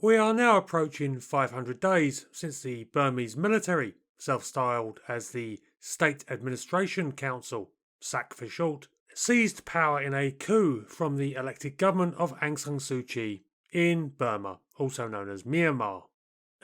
We are now approaching 500 days since the Burmese military, self-styled as the State Administration Council, SAC for short, seized power in a coup from the elected government of Aung San Suu Kyi in Burma, also known as Myanmar.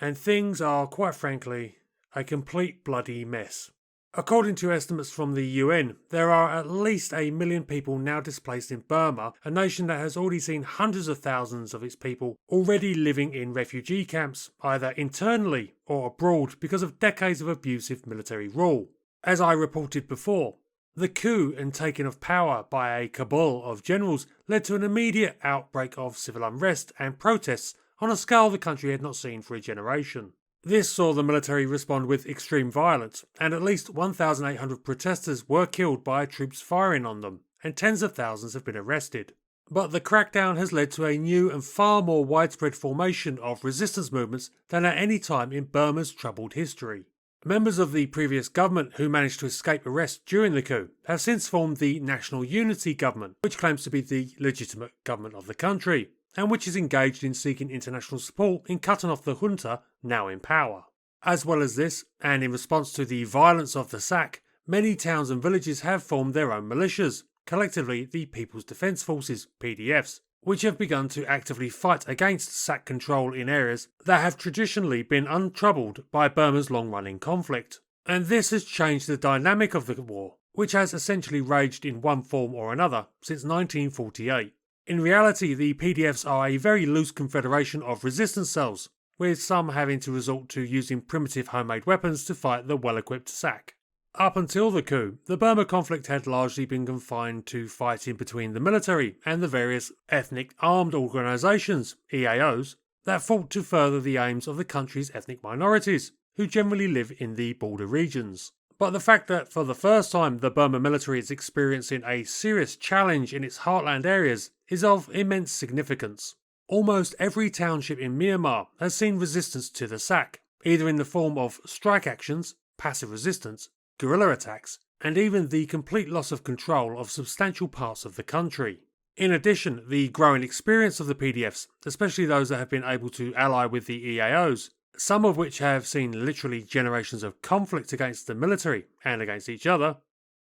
And things are, quite frankly, a complete bloody mess. According to estimates from the UN, there are at least 1 million people now displaced in Burma, a nation that has already seen hundreds of thousands of its people already living in refugee camps, either internally or abroad because of decades of abusive military rule. As I reported before, the coup and taking of power by a cabal of generals led to an immediate outbreak of civil unrest and protests on a scale the country had not seen for a generation. This saw the military respond with extreme violence, and at least 1,800 protesters were killed by troops firing on them, and tens of thousands have been arrested. But the crackdown has led to a new and far more widespread formation of resistance movements than at any time in Burma's troubled history. Members of the previous government who managed to escape arrest during the coup have since formed the National Unity Government, which claims to be the legitimate government of the country, and which is engaged in seeking international support in cutting off the junta now in power. As well as this, and in response to the violence of the SAC, many towns and villages have formed their own militias, collectively the People's Defence Forces, PDFs, which have begun to actively fight against SAC control in areas that have traditionally been untroubled by Burma's long-running conflict. And this has changed the dynamic of the war, which has essentially raged in one form or another since 1948. In reality, the PDFs are a very loose confederation of resistance cells, with some having to resort to using primitive homemade weapons to fight the well-equipped SAC. Up until the coup, the Burma conflict had largely been confined to fighting between the military and the various ethnic armed organisations, EAOs, that fought to further the aims of the country's ethnic minorities, who generally live in the border regions. But the fact that for the first time the Burma military is experiencing a serious challenge in its heartland areas is of immense significance. Almost every township in Myanmar has seen resistance to the SAC, either in the form of strike actions, passive resistance, guerrilla attacks, and even the complete loss of control of substantial parts of the country. In addition, the growing experience of the PDFs, especially those that have been able to ally with the EAOs, some of which have seen literally generations of conflict against the military and against each other,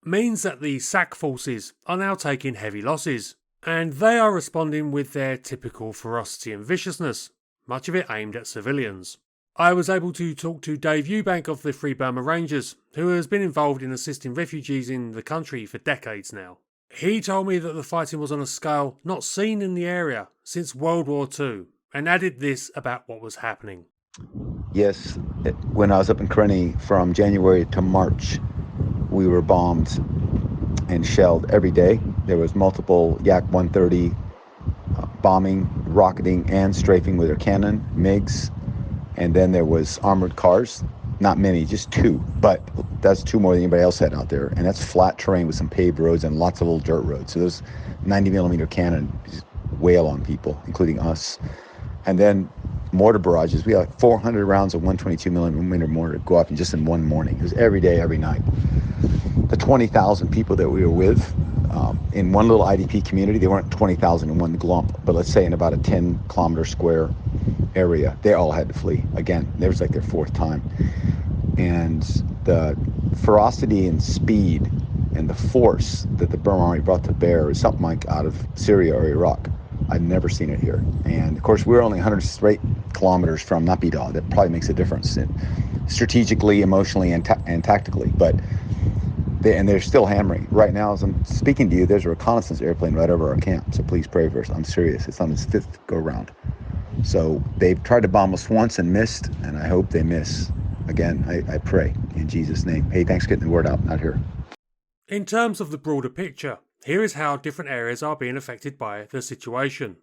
means that the SAC forces are now taking heavy losses, and they are responding with their typical ferocity and viciousness, much of it aimed at civilians. I was able to talk to Dave Eubank of the Free Burma Rangers, who has been involved in assisting refugees in the country for decades now. He told me that the fighting was on a scale not seen in the area since World War II, and added this about what was happening. Yes, when I was up in Karenni from January to March, we were bombed and shelled every day. There was multiple Yak-130 bombing, rocketing, and strafing with their cannon, MiGs. And then there was armored cars. Not many, just 2. But that's 2 more than anybody else had out there. And that's flat terrain with some paved roads and lots of little dirt roads. So those 90-millimeter cannon just wail on people, including us. And then mortar barrages. We had 400 rounds of 122-millimeter mortar go off just in one morning. It was every day, every night. The 20,000 people that we were with in one little IDP community, they weren't 20,000 in one glump, but let's say in about a 10-kilometer square area, they all had to flee. Again, it was like their 4th time. And the ferocity and speed and the force that the Burma Army brought to bear is something like out of Syria or Iraq. I've never seen it here. And of course, we're only 100 straight kilometers from Naypyidaw. That probably makes a difference strategically, emotionally, and tactically. But they're still hammering. Right now, as I'm speaking to you, there's a reconnaissance airplane right over our camp. So please pray for us. I'm serious. It's on its 5th go-round. So they've tried to bomb us once and missed, and I hope they miss. Again, I pray in Jesus' name. Hey, thanks for getting the word out here. In terms of the broader picture, here is how different areas are being affected by the situation.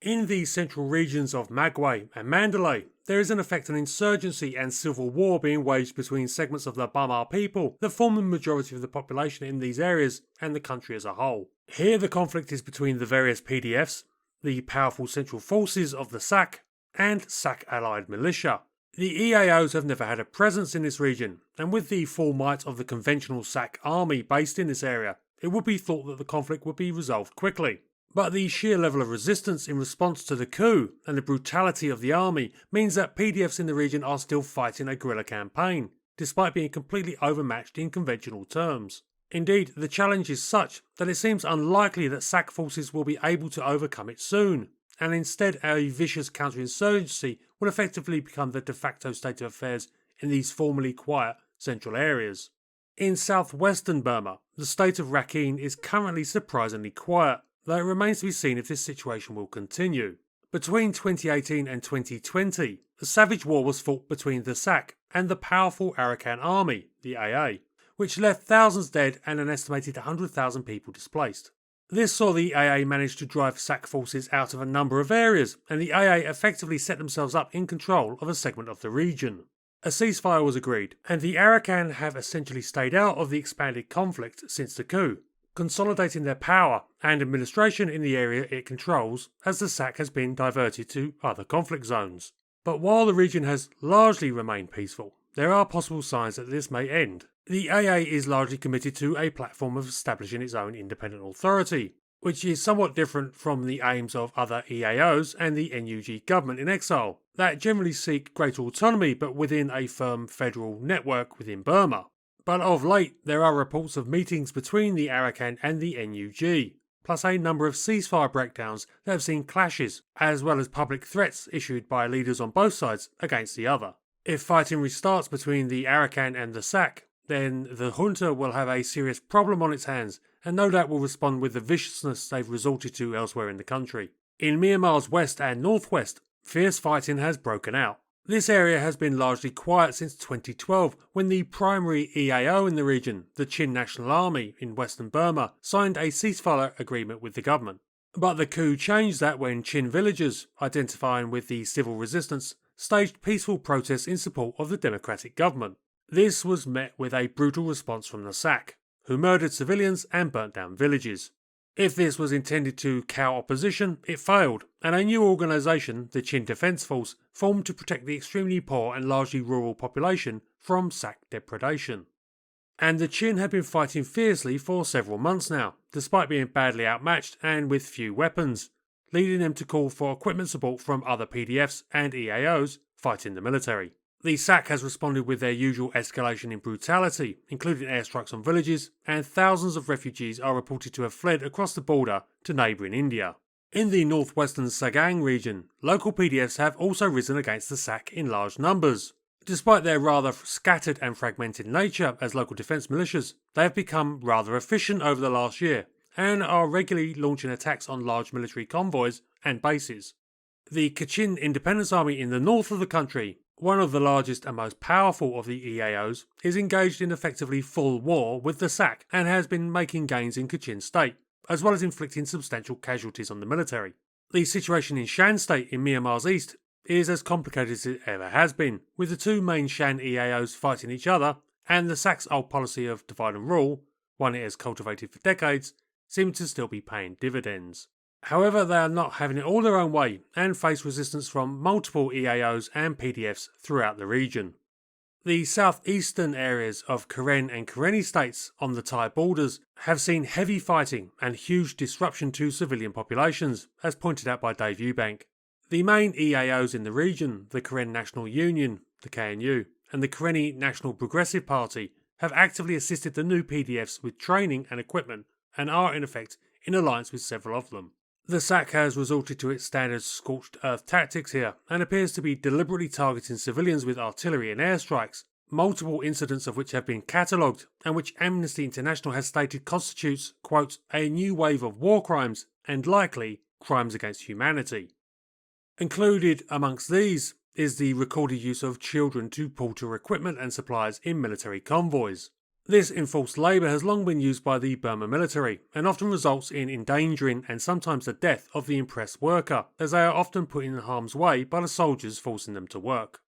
In the central regions of Magway and Mandalay, there is in effect an insurgency and civil war being waged between segments of the Bamar people that form the majority of the population in these areas and the country as a whole. Here the conflict is between the various PDFs, the powerful central forces of the SAC, and SAC-allied militia. The EAOs have never had a presence in this region, and with the full might of the conventional SAC army based in this area, it would be thought that the conflict would be resolved quickly. But the sheer level of resistance in response to the coup and the brutality of the army means that PDFs in the region are still fighting a guerrilla campaign, despite being completely overmatched in conventional terms. Indeed, the challenge is such that it seems unlikely that SAC forces will be able to overcome it soon, and instead a vicious counterinsurgency will effectively become the de facto state of affairs in these formerly quiet central areas. In southwestern Burma, the state of Rakhine is currently surprisingly quiet, though it remains to be seen if this situation will continue. Between 2018 and 2020, a savage war was fought between the SAC and the powerful Arakan army, the AA, which left thousands dead and an estimated 100,000 people displaced. This saw the AA manage to drive SAC forces out of a number of areas, and the AA effectively set themselves up in control of a segment of the region. A ceasefire was agreed, and the Arakan have essentially stayed out of the expanded conflict since the coup, consolidating their power and administration in the area it controls as the SAC has been diverted to other conflict zones. But while the region has largely remained peaceful, there are possible signs that this may end. The AA is largely committed to a platform of establishing its own independent authority, which is somewhat different from the aims of other EAOs and the NUG government in exile, that generally seek greater autonomy but within a firm federal network within Burma. But of late, there are reports of meetings between the Arakan and the NUG, plus a number of ceasefire breakdowns that have seen clashes, as well as public threats issued by leaders on both sides against the other. If fighting restarts between the Arakan and the SAC, then the junta will have a serious problem on its hands, and no doubt will respond with the viciousness they've resorted to elsewhere in the country. In Myanmar's west and northwest, fierce fighting has broken out. This area has been largely quiet since 2012, when the primary EAO in the region, the Chin National Army in western Burma, signed a ceasefire agreement with the government. But the coup changed that when Chin villagers, identifying with the civil resistance, staged peaceful protests in support of the democratic government. This was met with a brutal response from the SAC, who murdered civilians and burnt down villages. If this was intended to cow opposition, it failed, and a new organisation, the Chin Defence Force, formed to protect the extremely poor and largely rural population from SAC depredation. And the Chin have been fighting fiercely for several months now, despite being badly outmatched and with few weapons, leading them to call for equipment support from other PDFs and EAOs fighting the military. The SAC has responded with their usual escalation in brutality, including airstrikes on villages, and thousands of refugees are reported to have fled across the border to neighbouring India. In the northwestern Sagang region, local PDFs have also risen against the SAC in large numbers. Despite their rather scattered and fragmented nature as local defence militias, they have become rather efficient over the last year, and are regularly launching attacks on large military convoys and bases. The Kachin Independence Army in the north of the country, one of the largest and most powerful of the EAOs, is engaged in effectively full war with the SAC and has been making gains in Kachin State, as well as inflicting substantial casualties on the military. The situation in Shan State in Myanmar's east is as complicated as it ever has been, with the two main Shan EAOs fighting each other, and the SAC's old policy of divide and rule, one it has cultivated for decades, seems to still be paying dividends. However, they are not having it all their own way and face resistance from multiple EAOs and PDFs throughout the region. The southeastern areas of Karen and Karenni states on the Thai borders have seen heavy fighting and huge disruption to civilian populations, as pointed out by Dave Eubank. The main EAOs in the region, the Karen National Union, the KNU, and the Karenni National Progressive Party, have actively assisted the new PDFs with training and equipment and are in effect in alliance with several of them. The SAC has resorted to its standard scorched earth tactics here and appears to be deliberately targeting civilians with artillery and airstrikes, multiple incidents of which have been catalogued and which Amnesty International has stated constitutes, quote, a new wave of war crimes and likely crimes against humanity. Included amongst these is the recorded use of children to porter equipment and supplies in military convoys. This enforced labour has long been used by the Burma military and often results in endangering and sometimes the death of the impressed worker, as they are often put in harm's way by the soldiers forcing them to work.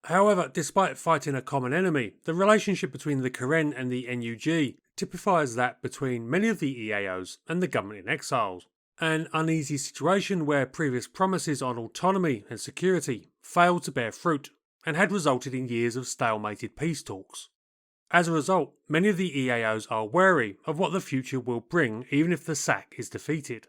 However, despite fighting a common enemy, the relationship between the Karen and the NUG typifies that between many of the EAOs and the government in exile, an uneasy situation where previous promises on autonomy and security failed to bear fruit and had resulted in years of stalemated peace talks. As a result, many of the EAOs are wary of what the future will bring even if the SAC is defeated.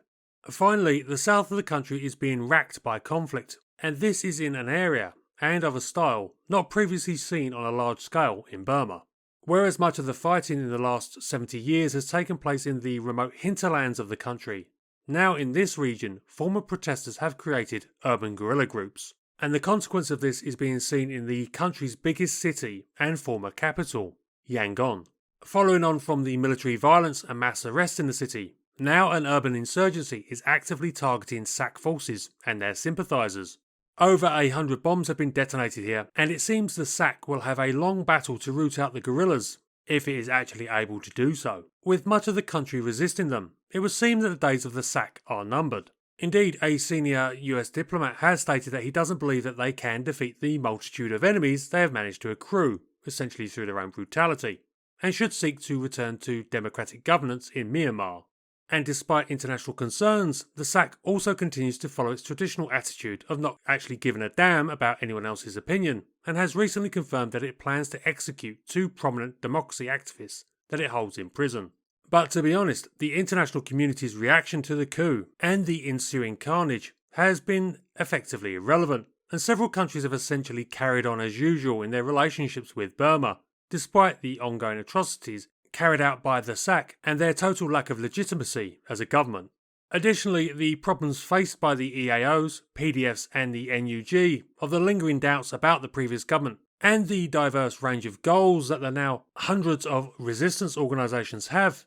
Finally, the south of the country is being racked by conflict, and this is in an area, and of a style, not previously seen on a large scale in Burma. Whereas much of the fighting in the last 70 years has taken place in the remote hinterlands of the country, now in this region, former protesters have created urban guerrilla groups. And the consequence of this is being seen in the country's biggest city and former capital, Yangon. Following on from the military violence and mass arrests in the city, now an urban insurgency is actively targeting SAC forces and their sympathisers. Over 100 bombs have been detonated here, and it seems the SAC will have a long battle to root out the guerrillas, if it is actually able to do so. With much of the country resisting them, it would seem that the days of the SAC are numbered. Indeed, a senior US diplomat has stated that he doesn't believe that they can defeat the multitude of enemies they have managed to accrue, essentially through their own brutality, and should seek to return to democratic governance in Myanmar. And despite international concerns, the SAC also continues to follow its traditional attitude of not actually giving a damn about anyone else's opinion, and has recently confirmed that it plans to execute 2 prominent democracy activists that it holds in prison. But to be honest, the international community's reaction to the coup and the ensuing carnage has been effectively irrelevant, and several countries have essentially carried on as usual in their relationships with Burma, despite the ongoing atrocities carried out by the SAC and their total lack of legitimacy as a government. Additionally, the problems faced by the EAOs, PDFs and the NUG of the lingering doubts about the previous government and the diverse range of goals that the now hundreds of resistance organisations have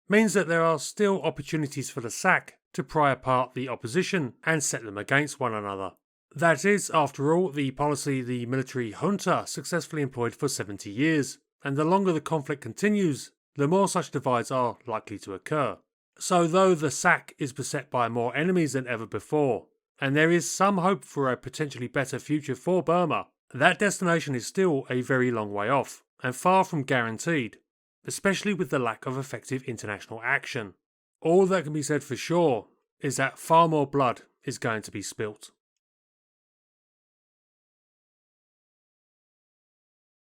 means that there are still opportunities for the SAC to pry apart the opposition and set them against one another. That is, after all, the policy the military junta successfully employed for 70 years, and the longer the conflict continues, the more such divides are likely to occur. So though the SAC is beset by more enemies than ever before, and there is some hope for a potentially better future for Burma, that destination is still a very long way off, and far from guaranteed, especially with the lack of effective international action. All that can be said for sure is that far more blood is going to be spilt.